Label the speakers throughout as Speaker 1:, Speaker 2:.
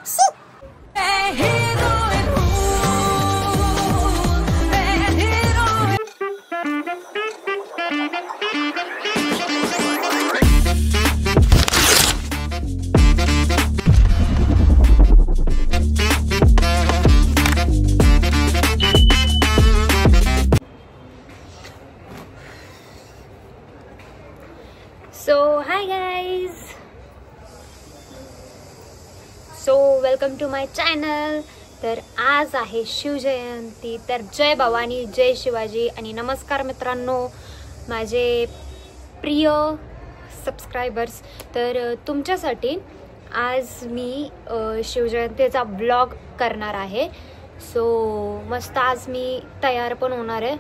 Speaker 1: So hi guys, welcome to my channel. तर आज आहे शिवजयंती, तर जय भवानी, जय शिवाजी आणि नमस्कार मित्रांनो, माझे प्रिय सबस्क्रायबर्स. तर तुमच्यासाठी आज मी शिवजयंतीचा ब्लॉग करणार आहे. सो मस्त आज मी तयार पण होणार आहे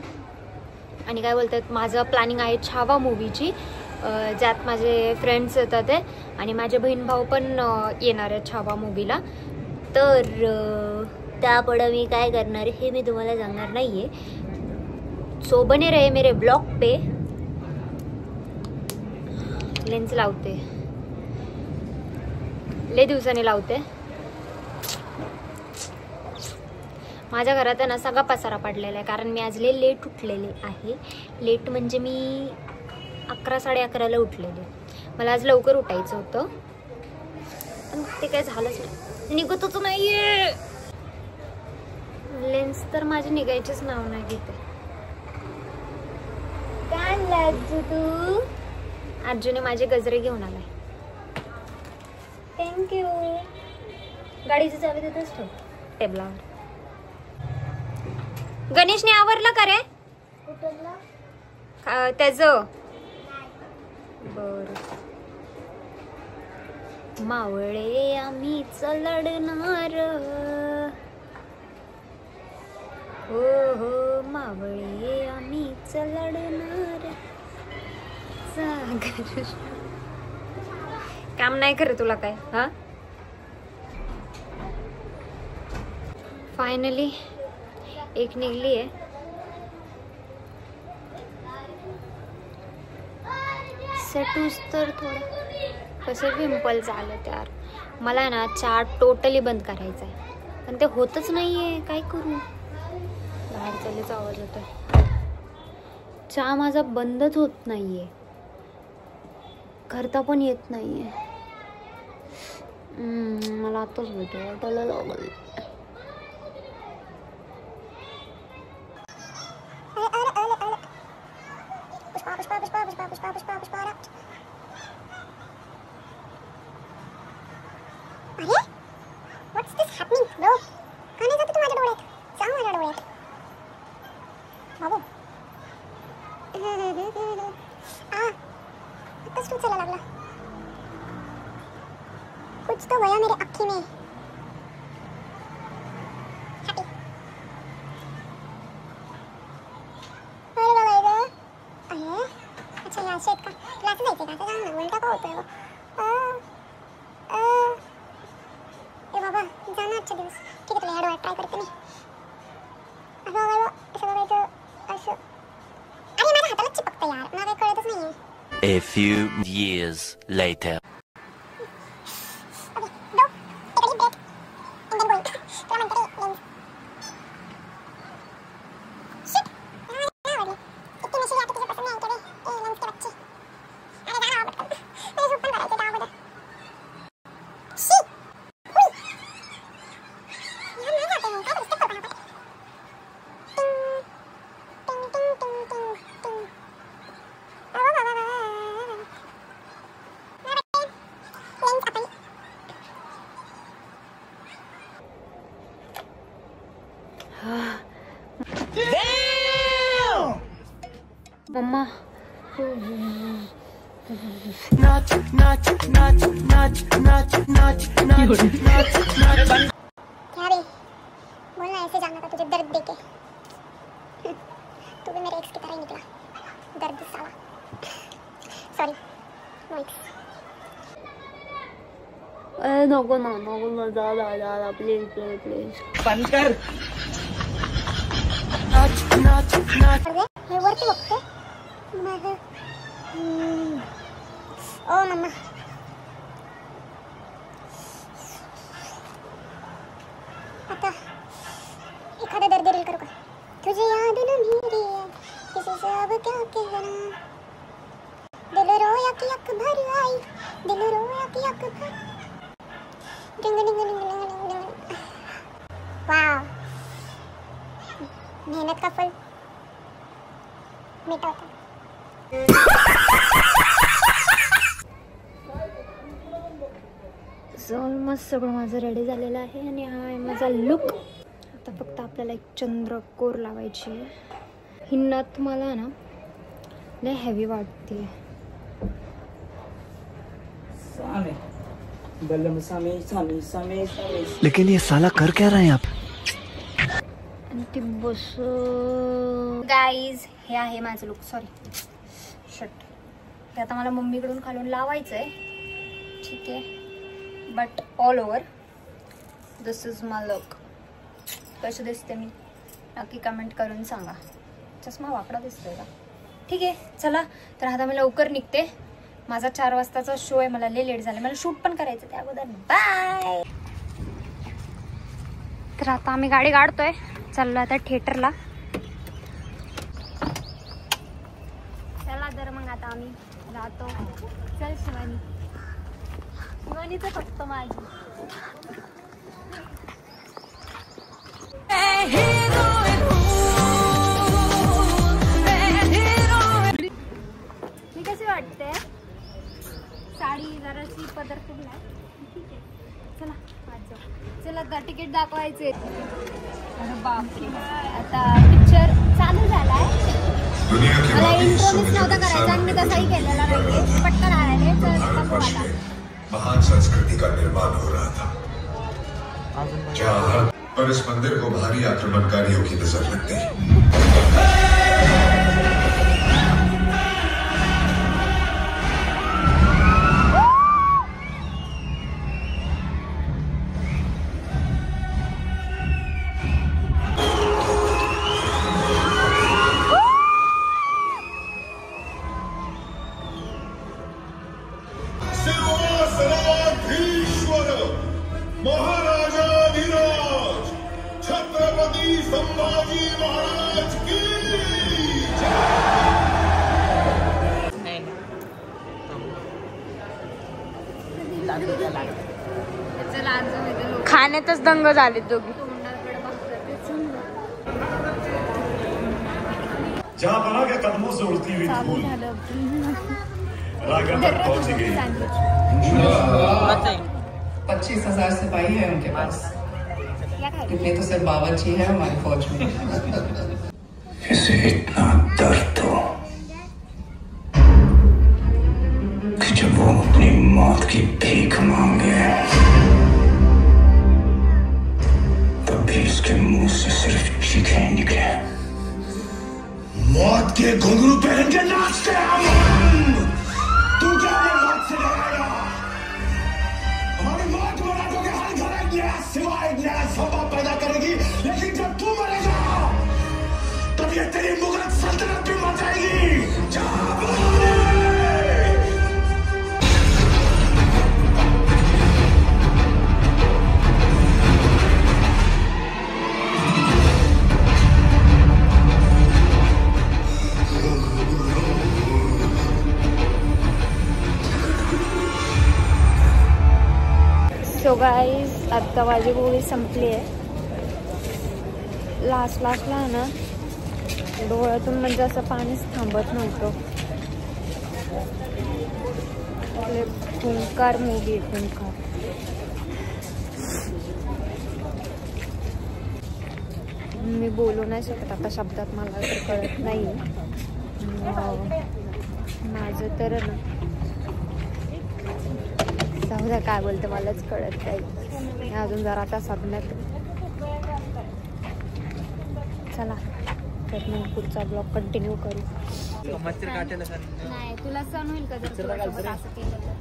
Speaker 1: आणि काय बोलतात, माझं प्लॅनिंग आहे छावा मूवीची, ज्यात माझे फ्रेंड्स येतात आणि माझे बहीण भाऊ पण येणार आहे छावा मूवीला. तर त्यापुढे मी काय करणार हे मी तुम्हाला सांगणार नाहीये. सो बने रहे मेरे ब्लॉग पे. लेन्स लावते, लय दिवसाने लावते. माझ्या घरात आहे ना सगळा पसारा पडलेला आहे, कारण मी आज लय लेट उठलेले आहे. लेट म्हणजे मी 11-11:30ला उठलेले. मला आज लवकर उठायचं होतं पण ते काय झालंच नाही, निघतच नाहीये. लेन्स तर माझे निघायचेच नाव नाही घेते. काय लागतो तू? अर्जुने माझे गजरे घेऊन आलाय. थँक्यू. गाडीची चावी देतच ठेव टेबलावर. गणेशने आवरलं का रे त्याचं? बर. मावळे आम्हीच लढणार, हो हो मावळे आम्हीच लढणार. सागर काम नाही करे तुला काय? हा, फायनली एक निघली आहे. सेटूस तर थोडं कसे पिंपल्स आलं त्यार. मला ना चहा टोटली बंद करायचा आहे पण ते होतच नाहीये. काय करू? बाहेर चालल्याचा आवाज होतोय. चहा माझा बंदच होत नाहीये, करता पण येत नाहीये. मला आताच भेटू वाटायला लागल.
Speaker 2: अरे व्हॉट्स दिस हॅपनिंग ब्रो? का नाही जात तू माझ्या डोळ्यात? सांग माझ्या डोळ्यात बाबू. आत्ताच तू चला लागला. कुछ तो गया मेरे अक्खी में. हॅपी. अरे बाबा अरे अच्छा या शेत का तुला असं जायचं का? सांग ना, उलटा का होतोय? ए बाबा जाना आजच्या दिवस. ठीक आहे, तुला ह्या डोळ्यात ट्राय करते मी. असं बघायला असं बघायचं असं. अरे माझ्या हाताला चिपकतं यार, मला काही कळतच नाहीये.
Speaker 3: A few years later.
Speaker 1: मम्मा
Speaker 2: क्या बे बोलना, ऐसे जाना था तुझे दर्द देके. तू भी मेरे एक्स की तरह ही निकला, दर्द साला. Sorry no ex.
Speaker 1: नको ना, नको ना, जा प्लीज प्लीज प्लीज.
Speaker 4: बंद कर.
Speaker 2: हे वरती बघते मग. ओ मम्मा आता एखादा दर्द रील करू का? तुझी याद न मेरी है किसी से अब क्या कहना, दिल रोया कि अकबर आई, दिल रोया कि अकबर। डिंग डिंग डिंग डिंग डिंग डिंग। वाह, मेहनत का फल मीठा होता।
Speaker 1: ऑलमोस्ट सगळं माझं रेडी झालेलं आहे आणि हा आहे माझा लुक। आता फक्त आपल्याला एक चंद्रकोर लावायची आहे। ही नथ मला ना लय हेवी वाटते।
Speaker 3: लेकिन ये साला कर क्या रहा है आप?
Speaker 1: ती बस गाईज, हे आहे माझं लुक। सॉरी शट, हे आता मला मम्मीकडून खालून लावायचं आहे, ठीक आहे। But all over this is my look. कसं दिसते मी नक्की कमेंट करून सांगा। चष्मा वाकडा दिसतोय का? ठीक आहे, चला तर आता मी लवकर निघते। माझा 4 वाजताचा शो आहे, मला लय लेट झालं, मला शूट पण करायचं त्या अगोदर। बाय। तर आता आम्ही गाडी काढतोय, चाललो आता थिएटरला। चला तर मग आता आम्ही जातो। चल शिवानी, शिवानीचं फक्त माझी। मी कशी वाटते? साडी जराशी पदर फुगलाय, ठीक आहे। चला आज जाऊ। चला आता तिकीट दाखवायचे। अरे बापरे, आता पिक्चर चालू झालाय। मला इंट्रोड्यूस नव्हता करायचा आणि मी तसाही केलेला नाहीये, पटकन आले। चल
Speaker 4: महान संस्कृति का निर्माण हो रहा था जहाँ पर इस मंदिर को भारी आक्रमणकारियों की नजर लग गई। महाराजाधिराज छत्रपति संभाजी महाराज की
Speaker 1: खाण्यातच दंग झाले दोघी।
Speaker 4: जहाँ बना के कदमों से उड़ती हुई धूल रायगढ़ तक पहुंची गई।
Speaker 5: 25,000 सिपाही है उनके पास, इतने तो सिर्फ बावर्ची है हमारी फौज में।
Speaker 4: इसे इतना दर्द हो कि जब वो अपनी मौत की भीख मांगे तभी इसके मुंह से सिर्फ चीखें निकले। मौत के घुंघरू पहन के नाचते हम। तू क्या मौत से डरेगा? हमारी मौत मराठों के हर घर एक नया सिवा, एक नया स्वभाव पैदा करेगी। लेकिन जब तू मरेगा तब ये तेरी मुगल सल्तनत भी मर जाएगी।
Speaker 1: सो गाईज, आत्ता माझी मूवी संपली आहे। लास्टला आहे ना डोळ्यातून म्हणजे असं पाणीच थांबत नव्हतं। खूंखार मूवी आहे, खूंखार। मी बोलू नाही शकत आता शब्दात, मला तर कळत नाही। माझं तर ना जाऊ द्या, काय बोलते मलाच कळत नाही। अजून जरा आता साधण्यात। चला तर मग पुढचा ब्लॉग कंटिन्यू करू। नाही तुला सण होईल का जर असं केलं तर?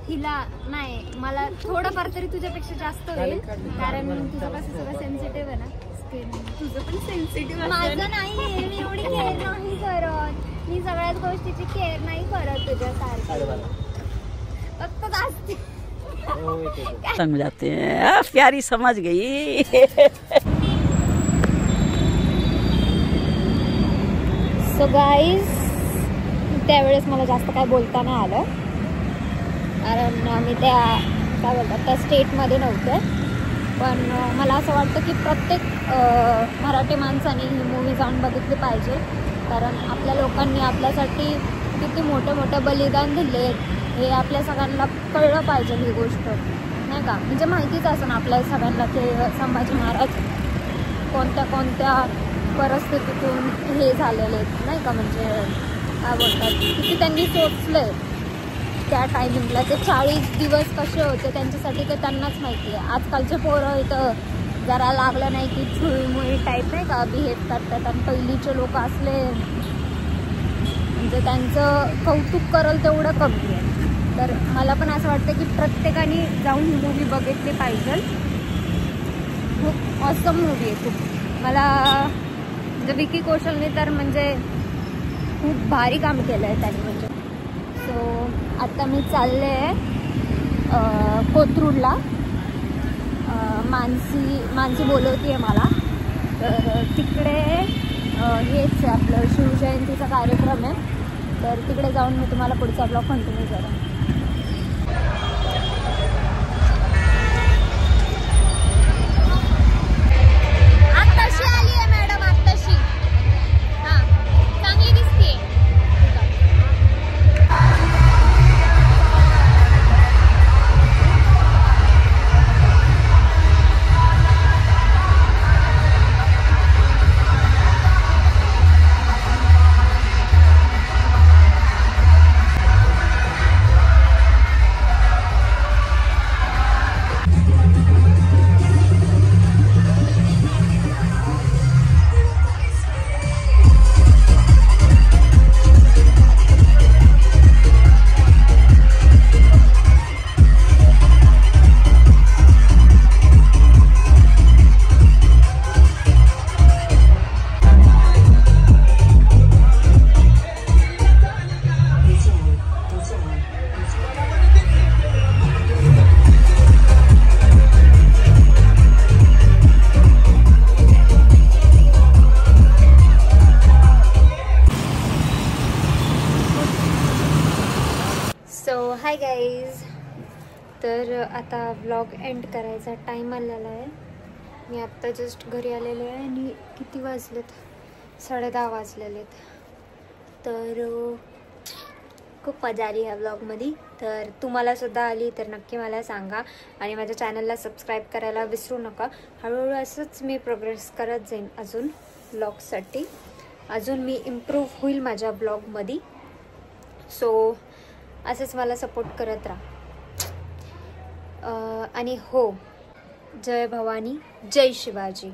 Speaker 1: हिला नाही, मला थोडंफार तरी तुझ्यापेक्षा जास्त होईल, कारण तुझं कसं सगळं सेन्सिटिव्ह आहे ना स्किन। तुझं पण सेन्सिटिव्ह, माझं नाही। मी एवढी केअर नाही करत, मी सगळ्याच गोष्टीची केअर नाही करत तुझ्यासारखी। फक्त जास्त
Speaker 6: समझ जाते हैं, प्यारी समझ गई।
Speaker 1: सो गाईज, त्यावेळेस मला जास्त काय बोलता नाही आलं, कारण मी त्या काय बोलतात त्या स्टेटमध्ये नव्हते. पण मला असं वाटतं की प्रत्येक मराठी माणसाने ही मूवी जाऊन बघितली पाहिजे, कारण आपल्या लोकांनी आपल्यासाठी किती मोठं मोठं बलिदान दिले हे आपल्या सगळ्यांना कळलं पाहिजे ही गोष्ट, नाही का. म्हणजे माहितीच असं ना आपल्या सगळ्यांना की संभाजी महाराज कोणत्या कोणत्या परिस्थितीतून हे झालेले आहेत, नाही का. म्हणजे काय बोलतात किती त्यांनी सोचलं त्या टायमिंगला, ते 40 दिवस कसे होते त्यांच्यासाठी ते त्यांनाच माहिती आहे. आजकालचे पोरं इथं जरा लागलं नाही की छुळमुळी टाईप नाही का बिहेव करतात, आणि पहिलीचे लोक असले म्हणजे त्यांचं कौतुक करल तेवढं कमी आहे. तर मला पण असं वाटतं की प्रत्येकाने जाऊन ही मूवी बघितली पाहिजे. खूप ऑसम मूवी आहे खूप. मला म्हणजे विकी कौशलने तर म्हणजे खूप भारी काम केलं आहे त्यांनी म्हणजे. सो आता मी चालले आहे कोथरूडला. मानसी बोलवती आहे मला, तर तिकडे हेच आपलं शिवजयंतीचा कार्यक्रम आहे, तर तिकडे जाऊन मी तुम्हाला पुढचा ब्लॉग कंटिन्यू करेन. आत्ताशी आली आहे मॅडम, आत्ताशी. हां, चांगली दिसते. हाय गाईज, तर आता व्लॉग एंड करायचा टाईम आलेला आहे. मी आत्ता जस्ट घरी आलेले आहे आणि किती वाजलेत, 10:30 वाजलेले आहेत. तर खूप मजा आली ह्या व्लॉगमध्ये. तर तुम्हालासुद्धा आली तर नक्की मला सांगा, आणि माझ्या चॅनलला सबस्क्राईब करायला विसरू नका. हळूहळू असंच मी प्रोग्रेस करत जाईन अजून व्लॉगसाठी, अजून मी इम्प्रूव्ह होईल माझ्या ब्लॉगमध्ये. सो असंच मला सपोर्ट करत राहा. आणि हो, जय भवानी, जय शिवाजी.